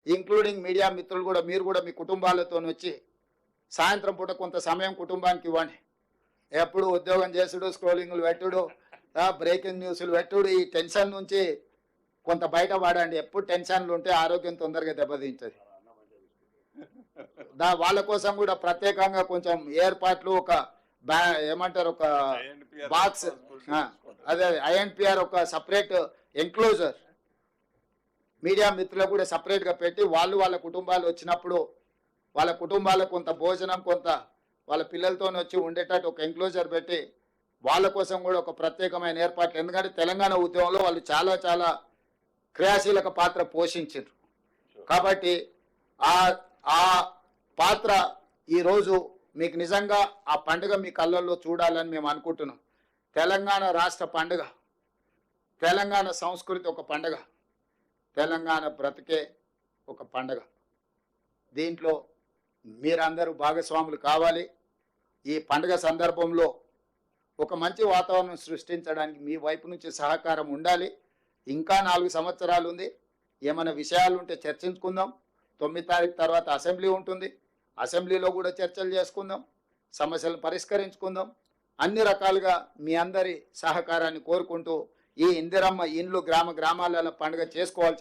Including media మిత్రులు కూడా, మీరు కూడా మీ కుటుంబాలతో వచ్చి సాయంత్రం పూట కొంత సమయం కుటుంబానికి ఇవ్వండి. ఎప్పుడు ఉద్యోగం చేసుడు, స్క్రోలింగ్లు పెట్టుడు, బ్రేకింగ్ న్యూస్లు పెట్టుడు, ఈ టెన్షన్ నుంచి కొంత బయట పడండి. ఎప్పుడు టెన్షన్లు ఉంటే ఆరోగ్యం తొందరగా దెబ్బతింటుంది. వాళ్ళ కోసం కూడా ప్రత్యేకంగా కొంచెం ఏర్పాట్లు, ఒక ఏమంటారు, ఒక బాక్స్, అదే ఐఎన్పిఆర్ ఒక సపరేట్ ఎంక్లోజర్ మీడియా మిత్రులకు కూడా సపరేట్గా పెట్టి, వాళ్ళు వాళ్ళ కుటుంబాలు వచ్చినప్పుడు వాళ్ళ కుటుంబాలకు కొంత భోజనం, కొంత వాళ్ళ పిల్లలతో వచ్చి ఉండేటట్టు ఒక ఎంక్లోజర్ పెట్టి వాళ్ళ కోసం కూడా ఒక ప్రత్యేకమైన ఏర్పాట్లు. ఎందుకంటే తెలంగాణ ఉద్యమంలో వాళ్ళు చాలా చాలా క్రియాశీలక పాత్ర పోషించారు. కాబట్టి ఆ పాత్ర ఈరోజు మీకు నిజంగా ఆ పండుగ మీ కళ్ళల్లో చూడాలని మేము అనుకుంటున్నాం. తెలంగాణ రాష్ట్ర పండుగ, తెలంగాణ సంస్కృతి ఒక పండుగ, తెలంగాణ బ్రతికే ఒక పండుగ. దీంట్లో మీరందరూ భాగస్వాములు కావాలి. ఈ పండుగ సందర్భంలో ఒక మంచి వాతావరణం సృష్టించడానికి మీ వైపు నుంచి సహకారం ఉండాలి. ఇంకా 4 సంవత్సరాలు ఉంది. ఏమైనా విషయాలు ఉంటే చర్చించుకుందాం. 9 తారీఖు తర్వాత అసెంబ్లీ ఉంటుంది. అసెంబ్లీలో కూడా చర్చలు చేసుకుందాం, సమస్యలు పరిష్కరించుకుందాం. అన్ని రకాలుగా మీ అందరి సహకారాన్ని కోరుకుంటూ ఈ ఇందిరమ్మ ఇండ్లు గ్రామాలలో పండుగ చేసుకోవాల్సి